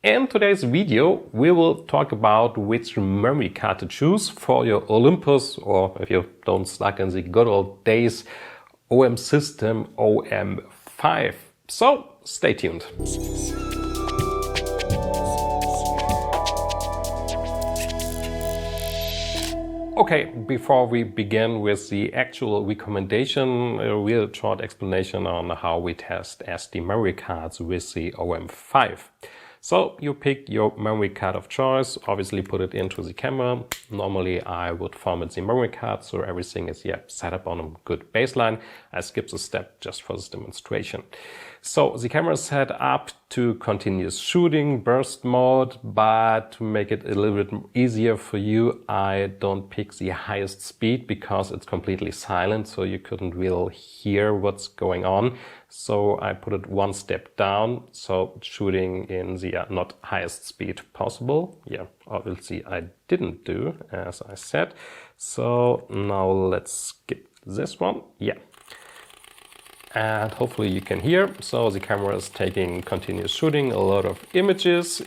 In today's video, we will talk about which memory card to choose for your Olympus, or if you're don't stuck in the good old days, OM system OM-5. So stay tuned. Okay, before we begin with the actual recommendation, a real short explanation on how we test SD memory cards with the OM-5. So you pick your memory card of choice, obviously put it into the camera. Normally I would format the memory card so everything is set up on a good baseline. I skip the step just for this demonstration. So the camera is set up to continuous shooting, burst mode, but to make it a little bit easier for you, I don't pick the highest speed because it's completely silent, so you couldn't really hear what's going on. So I put it one step down, so shooting in the not highest speed possible. Obviously I didn't do as I said. So now let's skip this one. And hopefully you can hear. So the camera is taking continuous shooting, a lot of images.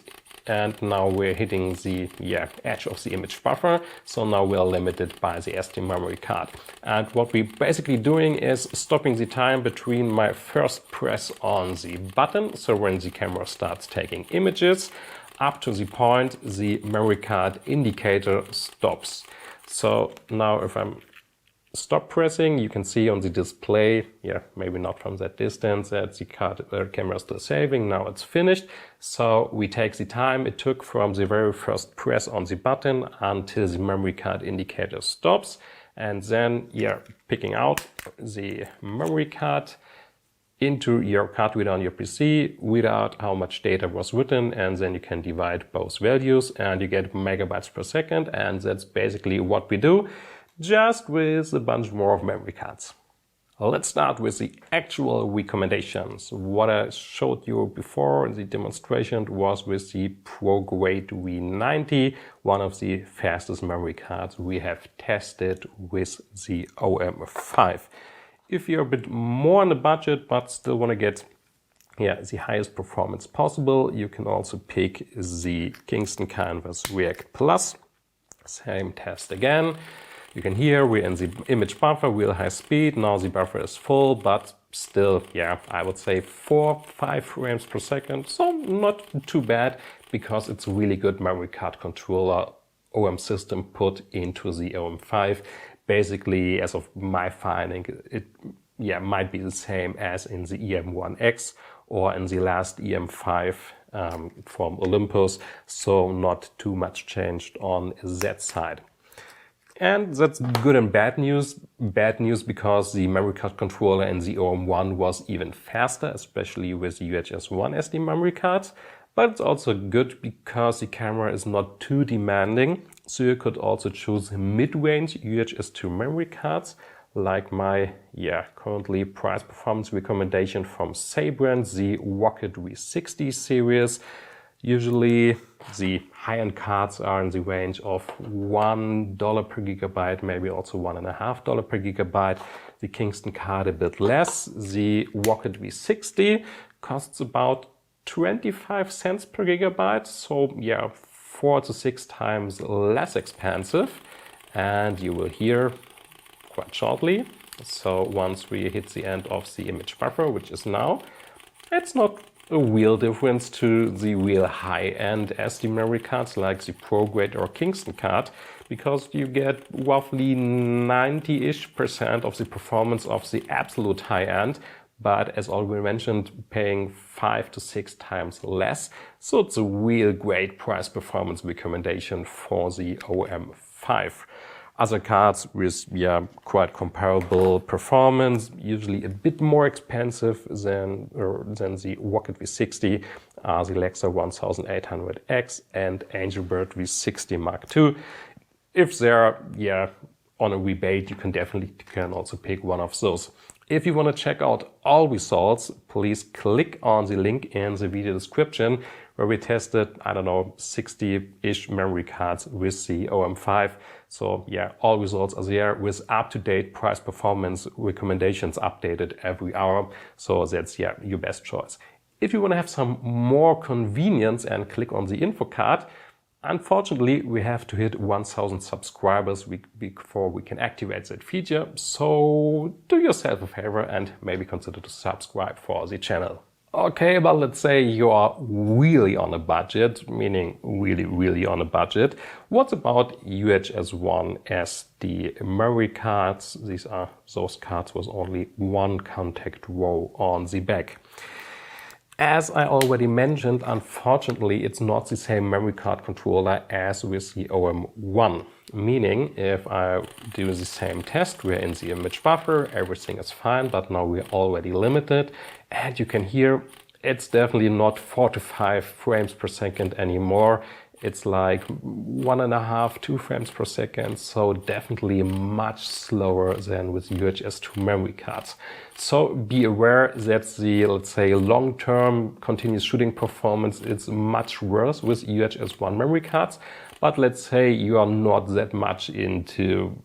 And now we're hitting the edge of the image buffer. So now we are limited by the SD memory card. And what we're basically doing is stopping the time between my first press on the button. So when the camera starts taking images, up to the point the memory card indicator stops. So now if I'm stop pressing, you can see on the display, maybe not from that distance, that the camera is still saving. Now it's finished. So we take the time it took from the very first press on the button until the memory card indicator stops. And then picking out the memory card into your card reader on your PC, read out how much data was written, and then you can divide both values and you get megabytes per second. And that's basically what we do, just with a bunch more of memory cards. Let's start with the actual recommendations. What I showed you before in the demonstration was with the ProGrade V90, one of the fastest memory cards we have tested with the OM-5. If you're a bit more on the budget but still want to get the highest performance possible, you can also pick the Kingston Canvas React Plus. Same test again. You can hear we're in the image buffer, real high speed. Now the buffer is full, but still, I would say 4-5 frames per second. So not too bad because it's a really good memory card controller OM system put into the OM-5. Basically, as of my finding, it might be the same as in the EM1X or in the last EM5 from Olympus. So not too much changed on that side. And that's good and bad news. Bad news because the memory card controller in the OM1 was even faster, especially with the UHS-I SD memory cards. But it's also good because the camera is not too demanding. So you could also choose mid-range UHS-II memory cards, like my currently price performance recommendation from Sabrent, the Rocket V60 series. Usually the high-end cards are in the range of $1 per gigabyte, maybe also $1.50 per gigabyte. The Kingston card a bit less. The Rocket V60 costs about 25 cents per gigabyte, so 4 to 6 times less expensive. And you will hear quite shortly. So once we hit the end of the image buffer, which is now, it's not a real difference to the real high-end SD memory cards like the ProGrade or Kingston card, because you get roughly 90-ish% of the performance of the absolute high-end, but as already mentioned, paying 5 to 6 times less. So it's a real great price performance recommendation for the OM-5. Other cards with quite comparable performance, usually a bit more expensive than the Rocket V60, are the Lexa 1800X and Angelbird V60 Mark II. If they're on a rebate, you can also pick one of those. If you want to check out all results, please click on the link in the video description where we tested, 60-ish memory cards with the OM-5. So all results are there with up-to-date price performance recommendations updated every hour. So that's your best choice. If you want to have some more convenience and click on the info card, unfortunately, we have to hit 1000 subscribers before we can activate that feature. So do yourself a favor and maybe consider to subscribe for the channel. Okay, but let's say you are really on a budget, meaning really on a budget. What about UHS-I SD memory cards? These are those cards with only one contact row on the back. As I already mentioned, unfortunately, it's not the same memory card controller as with the OM-1. Meaning, if I do the same test, we're in the image buffer, everything is fine, but now we're already limited. And you can hear it's definitely not 4 to 5 frames per second anymore. It's like 1.5, 2 frames per second, so definitely much slower than with UHS-II memory cards. So be aware that the, let's say, long-term continuous shooting performance is much worse with UHS-I memory cards. But let's say you are not that much into,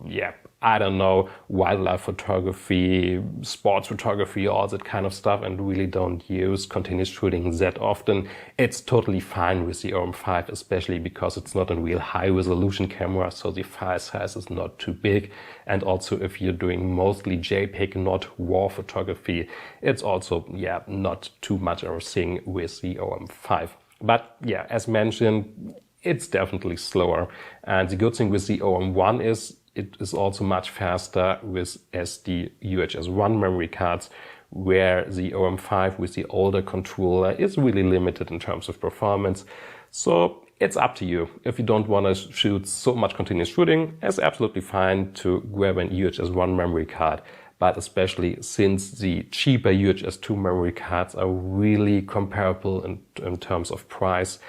I don't know, wildlife photography, sports photography, all that kind of stuff, and really don't use continuous shooting that often. It's totally fine with the OM-5, especially because it's not a real high resolution camera, so the file size is not too big. And also if you're doing mostly JPEG, not RAW photography, it's also, not too much of a thing with the OM-5. But as mentioned, it's definitely slower. And the good thing with the OM-1 is it is also much faster with SD UHS-I memory cards, where the OM-5 with the older controller is really limited in terms of performance. So it's up to you. If you don't want to shoot so much continuous shooting, it's absolutely fine to grab an UHS-I memory card. But especially since the cheaper UHS-II memory cards are really comparable in terms of price,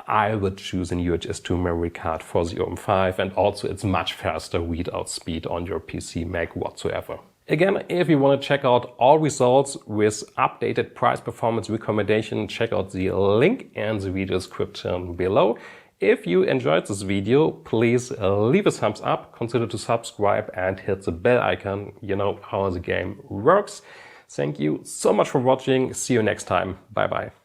I would choose an UHS-II memory card for the OM-5, and also it's much faster readout speed on your PC, Mac, whatsoever. Again, if you want to check out all results with updated price performance recommendation, check out the link in the video description below. If you enjoyed this video, please leave a thumbs up, consider to subscribe and hit the bell icon. You know how the game works. Thank you so much for watching. See you next time. Bye bye.